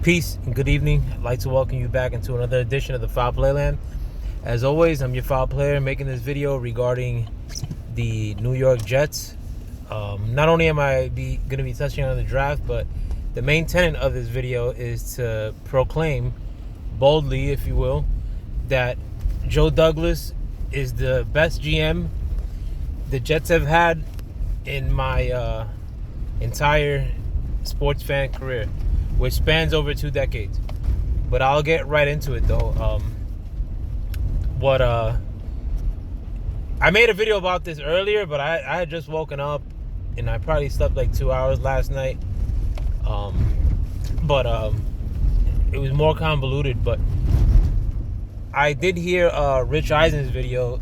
Peace and good evening. I'd like to welcome you back into another edition of the Foul Playland. As always, I'm your foul player making this video regarding the New York Jets. Not only am I going to be touching on the draft, but the main tenet of this video is to proclaim boldly, if you will, that Joe Douglas is the best GM the Jets have had in my entire sports fan career, which spans over 2 decades. But I'll get right into it though. I made a video about this earlier, but I had just woken up and I probably slept like 2 hours last night. It was more convoluted, but I did hear Rich Eisen's video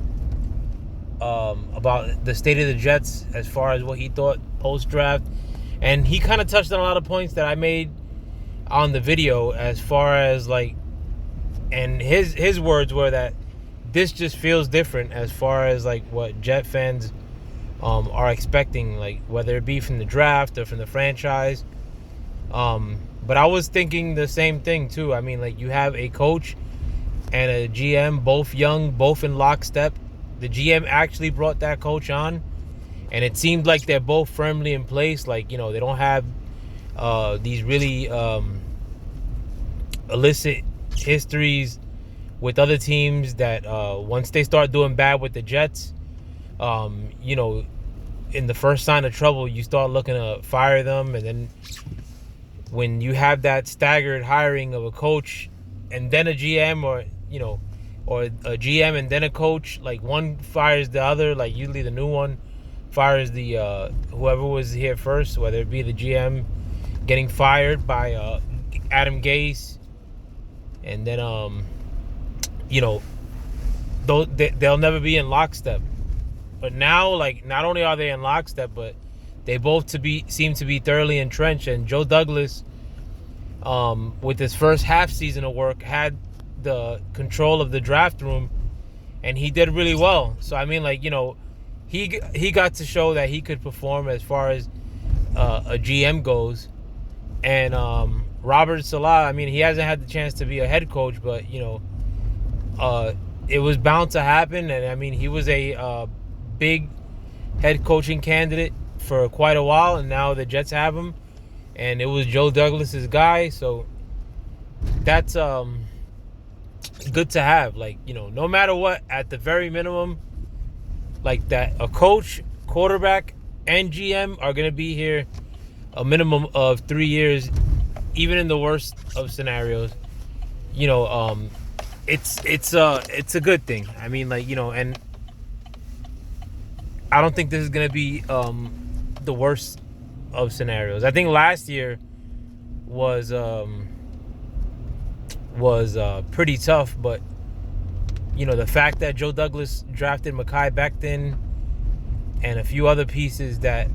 about the state of the Jets as far as what he thought post-draft. And he kind of touched on a lot of points that I made on the video as far as and his words were that this just feels different as far as what Jet fans are expecting, whether it be from the draft or from the franchise. But I was thinking the same thing too. I mean, you have a coach and a GM, both young, both in lockstep. The GM actually brought that coach on, and it seemed like they're both firmly in place. They don't have these really illicit histories with other teams that once they start doing bad with the Jets, in the first sign of trouble, you start looking to fire them. And then when you have that staggered hiring of a coach and then a GM, or a GM and then a coach, one fires the other, usually the new one fires the whoever was here first, whether it be the GM getting fired by Adam Gase, and then they'll never be in lockstep. But now, not only are they in lockstep, but they both seem to be thoroughly entrenched. And Joe Douglas, with his first half season of work, had the control of the draft room, and he did really well. So I mean, he got to show that he could perform as far as a GM goes. And Robert Saleh, I mean, he hasn't had the chance to be a head coach, but it was bound to happen. And I mean, he was a big head coaching candidate for quite a while, and now the Jets have him, and it was Joe Douglas's guy. So that's good to have. No matter what, at the very minimum, that a coach, quarterback, and GM are going to be here a minimum of 3 years, even in the worst of scenarios. It's a good thing. I mean, and I don't think this is going to be the worst of scenarios. I think last year was pretty tough, but the fact that Joe Douglas drafted Mekhi Becton and a few other pieces that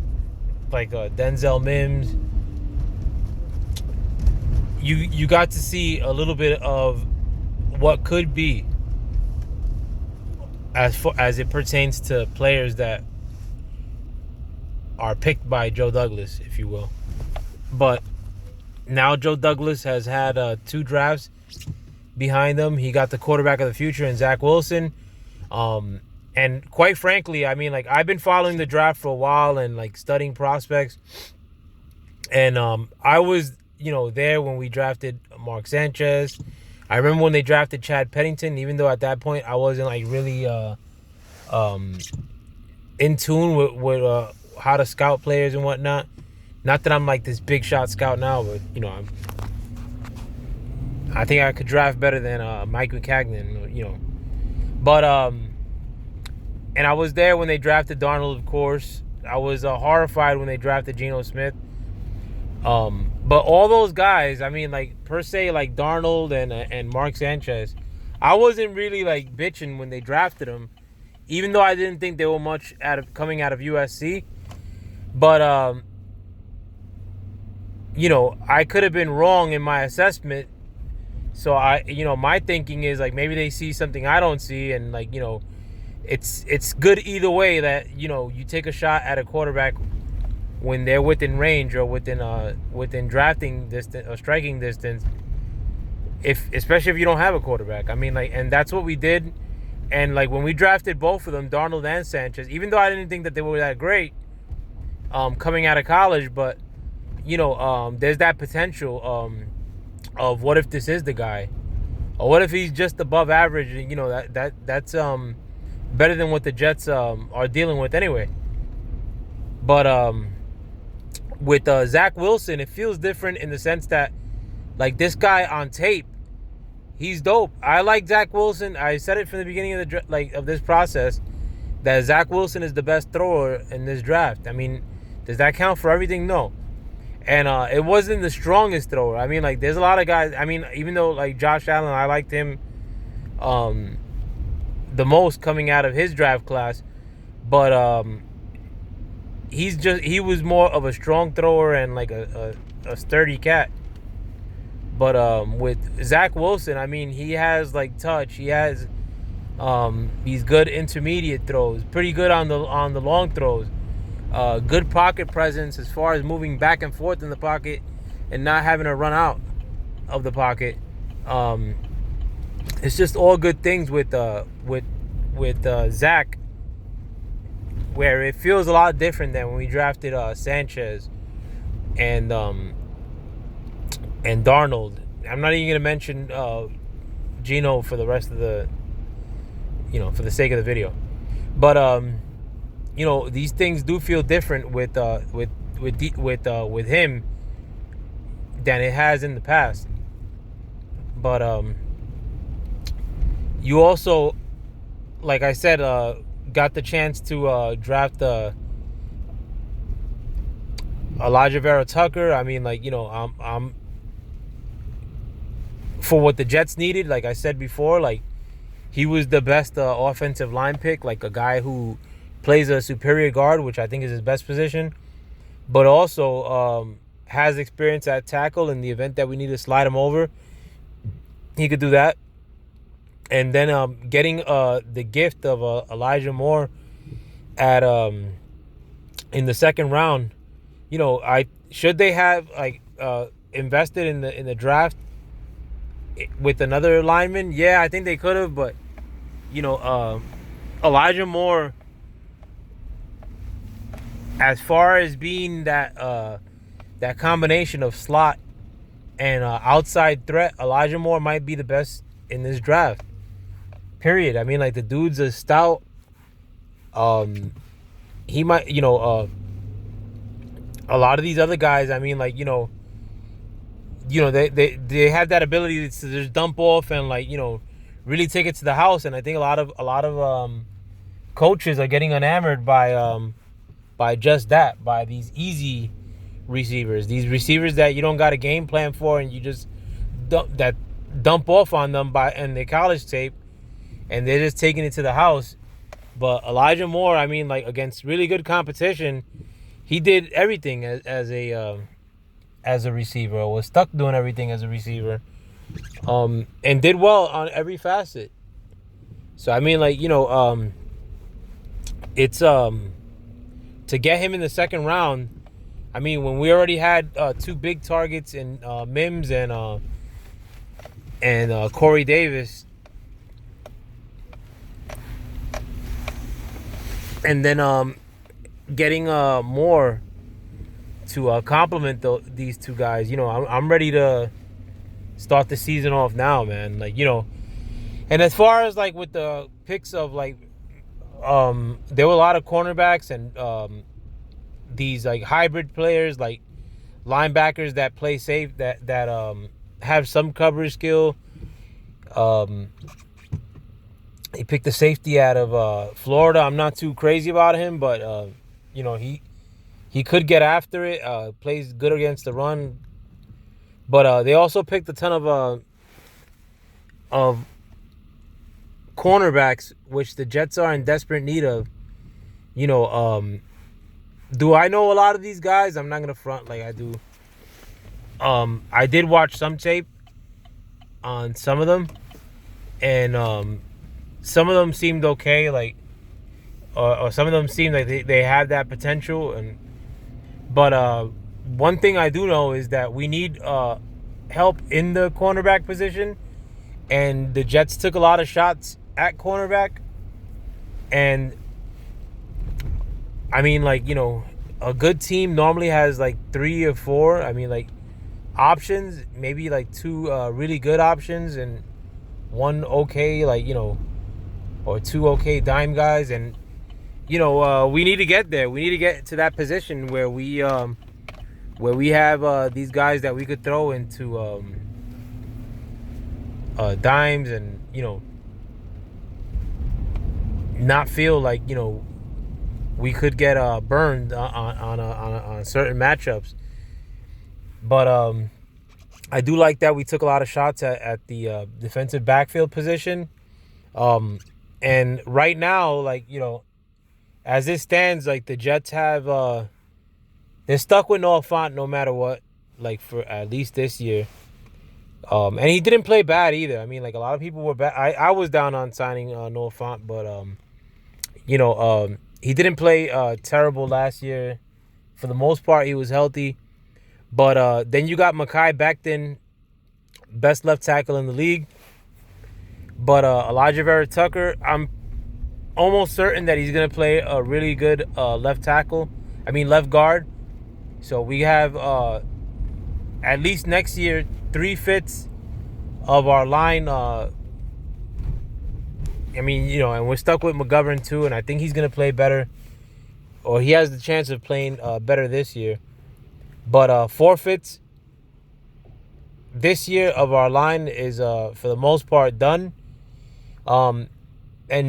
Denzel Mims, you got to see a little bit of what could be as it pertains to players that are picked by Joe Douglas, if you will. But now Joe Douglas has had 2 drafts behind him. He got the quarterback of the future in Zach Wilson. And quite frankly, I mean, I've been following the draft for a while and studying prospects. And I was, there when we drafted Mark Sanchez. I remember when they drafted Chad Pennington, even though at that point I wasn't really in tune with how to scout players and whatnot. Not that I'm this big shot scout now, but I think I could draft better than Mike McCagnon, But and I was there when they drafted Darnold, of course. I was horrified when they drafted Geno Smith. But all those guys, I mean, per se, Darnold and Mark Sanchez, I wasn't really bitching when they drafted them, even though I didn't think they were much coming out of USC. But I could have been wrong in my assessment. So my thinking is maybe they see something I don't see, and it's good either way that you take a shot at a quarterback when they're within range or within drafting distance or striking distance, especially if you don't have a quarterback. I mean, like, and that's what we did. And like when we drafted both of them, Darnold and Sanchez, even though I didn't think that they were that great coming out of college, but there's that potential of what if this is the guy, or what if he's just above average? That's better than what the Jets are dealing with anyway. But with Zach Wilson, it feels different in the sense that, like, this guy on tape, he's dope. I like Zach Wilson. I said it from the beginning of of this process that Zach Wilson is the best thrower in this draft. I mean, does that count for everything? No. And it wasn't the strongest thrower. I mean, like, there's a lot of guys. I mean, even though, like, Josh Allen, I liked him the most coming out of his draft class, but he was more of a strong thrower and like a sturdy cat. But with Zach Wilson, I mean, he has like touch. He has he's good intermediate throws, pretty good on the long throws. Good pocket presence as far as moving back and forth in the pocket and not having to run out of the pocket. It's just all good things with Zach, where it feels a lot different than when we drafted Sanchez and Darnold. I'm not even going to mention Geno for the rest of the, for the sake of the video. But these things do feel different with him than it has in the past. But you also, like I said, got the chance to draft Elijah Vera Tucker. I mean, like, I'm for what the Jets needed. Like I said before, like, he was the best offensive line pick, like a guy who plays a superior guard, which I think is his best position, but also has experience at tackle in the event that we need to slide him over. He could do that. And then getting the gift of Elijah Moore at in the second round, should they have invested in the draft with another lineman? Yeah, I think they could have, but Elijah Moore, as far as being that combination of slot and outside threat, Elijah Moore might be the best in this draft. Period. I mean, like, the dude's a stout. He might, a lot of these other guys, I mean, like, they have that ability to just dump off and, like, really take it to the house. And I think a lot of coaches are getting enamored by just that, by these easy receivers, these receivers that you don't got a game plan for, and you just dump off on them in the college tape, and they're just taking it to the house. But Elijah Moore, I mean, like, against really good competition, he did everything as a receiver, or was stuck doing everything as a receiver, and did well on every facet. So I mean, like, it's to get him in the second round. I mean, when we already had two big targets in Mims and Corey Davis, and then getting Moore to complement these two guys, I'm ready to start the season off now, man. Like, and as far as, like, with the picks of, like, there were a lot of cornerbacks and these, like, hybrid players, like linebackers that play safe, that have some coverage skill. He picked the safety out of Florida. I'm not too crazy about him, but he could get after it. Plays good against the run. But they also picked a ton of cornerbacks, which the Jets are in desperate need of. Do I know a lot of these guys? I'm not gonna front like I do. I did watch some tape on some of them, and some of them seemed okay, like, or some of them seemed like they have that potential. But one thing I do know is that we need help in the cornerback position, and the Jets took a lot of shots at cornerback. And I mean, like, a good team normally has like 3 or 4. I mean, like, options, maybe like 2 really good options and 1 okay, like, or 2 okay dime guys. And we need to get there. We need to get to that position where we have these guys that we could throw into dimes, and not feel like we could get burned on certain matchups. But I do like that we took a lot of shots at the defensive backfield position. And right now, like, as it stands, like, the Jets have they're stuck with Noah Fant no matter what, like, for at least this year. And he didn't play bad either. I mean, like, a lot of people were bad. I was down on signing Noah Fant, but he didn't play terrible last year. For the most part, he was healthy. But then you got Mekhi Becton, best left tackle in the league. But Elijah Vera Tucker, I'm almost certain that he's going to play a really good left guard. So we have, at least next year, 3 fits of our line. And we're stuck with McGovern too, and I think he's going to play better, or he has the chance of playing better this year. But 4 fits this year of our line is, for the most part, done. And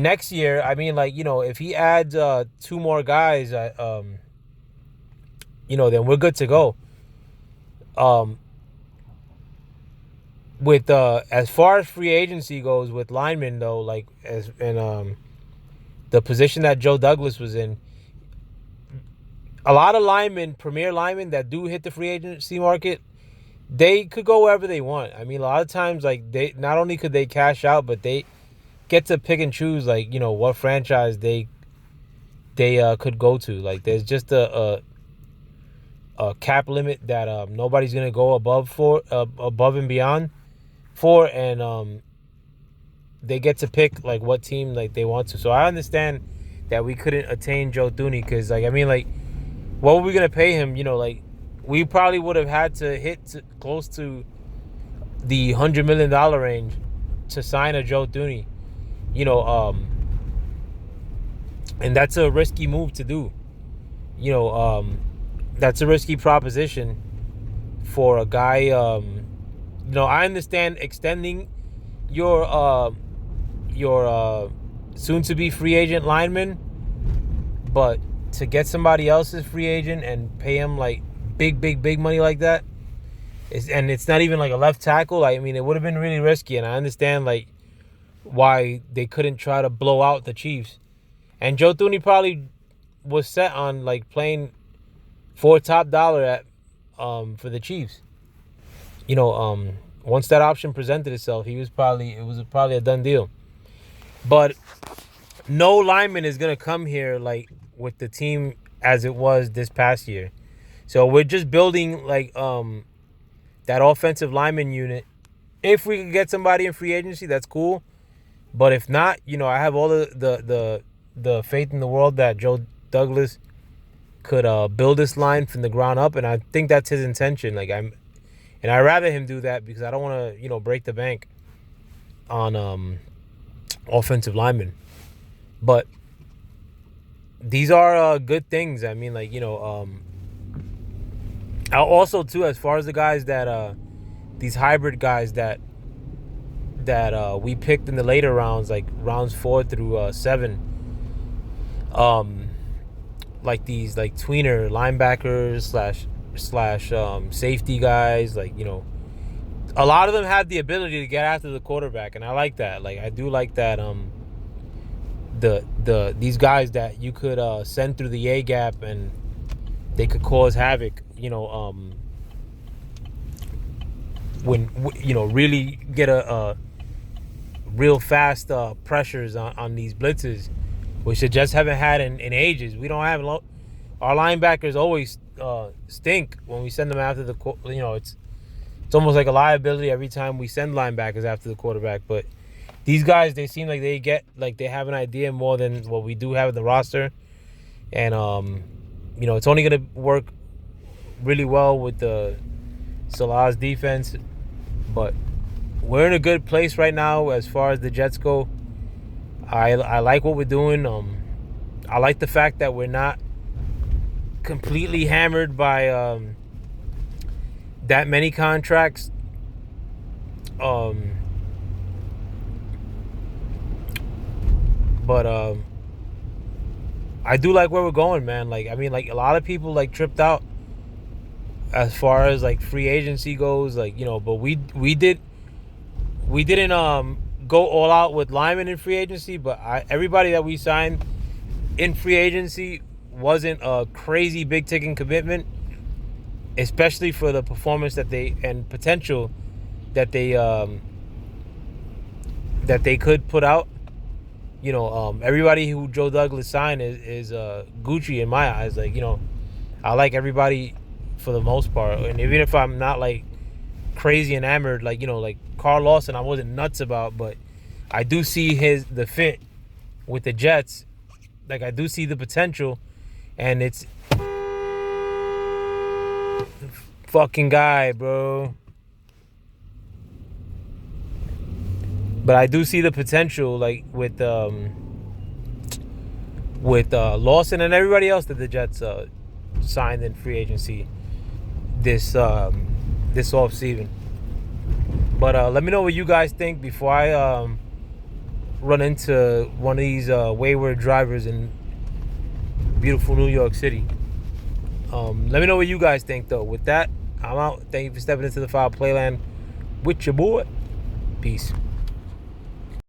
next year, I mean, like, if he adds 2 more guys, then we're good to go. With as far as free agency goes with linemen, though, like, the position that Joe Douglas was in, a lot of linemen, premier linemen that do hit the free agency market, they could go wherever they want. I mean, a lot of times, like, they not only could they cash out, but they get to pick and choose, like, what franchise they could go to. Like, there's just a cap limit that nobody's gonna go above and beyond for, and they get to pick, like, what team, like, they want to. So I understand that we couldn't attain Joe Thuney, because, like, I mean, like, what were we gonna pay him? Like, we probably would have had to hit close to the $100 million range to sign a Joe Thuney. And that's a risky move to do. That's a risky proposition for a guy. I understand extending your soon-to-be free agent lineman, but to get somebody else's free agent and pay him, like, big money like that, and it's not even like a left tackle. I mean, it would have been really risky, and I understand, like, why they couldn't try to blow out the Chiefs. And Joe Thuney probably was set on, like, playing for top dollar at for the Chiefs. Once that option presented itself, it was probably a done deal. But no lineman is gonna come here, like, with the team as it was this past year. So we're just building, like, that offensive lineman unit. If we can get somebody in free agency, that's cool. But if not, I have all the faith in the world that Joe Douglas could build this line from the ground up, and I think that's his intention. Like, I'd rather him do that, because I don't want to, break the bank on offensive linemen. But these are good things. I mean, like, also too, as far as the guys that these hybrid guys that we picked in the later rounds, like rounds 4 through 7, like these, like, tweener linebackers slash safety guys, like, a lot of them have the ability to get after the quarterback, and I like that. Like, I do like that. These guys that you could send through the A gap and they could cause havoc. When really get a real fast pressures on these blitzes, which they just haven't had in ages. We don't have our linebackers always stink when we send them after the. It's it's almost like a liability every time we send linebackers after the quarterback. But these guys, they seem like they have an idea more than what we do have in the roster. And it's only gonna work really well with the Salah's defense. But we're in a good place right now as far as the Jets go. I like what we're doing. I like the fact that we're not completely hammered by that many contracts. But I do like where we're going, man. Like, I mean, like, a lot of people like tripped out as far as like free agency goes, like, but we didn't go all out with linemen in free agency. But everybody that we signed in free agency wasn't a crazy big ticket commitment, especially for the performance that they and potential that they could put out. Everybody who Joe Douglas signed is Gucci in my eyes. Like, I like everybody for the most part, and even if I'm not like crazy enamored, like like Carl Lawson, I wasn't nuts about, but I do see the fit with the Jets. Like, I do see the potential, and it's fucking guy, bro. But I do see the potential, like with Lawson and everybody else that the Jets signed in free agency this offseason. But let me know what you guys think before I run into one of these wayward drivers in beautiful New York City. Let me know what you guys think, though. With that, I'm out. Thank you for stepping into the Foul Playland with your boy. Peace.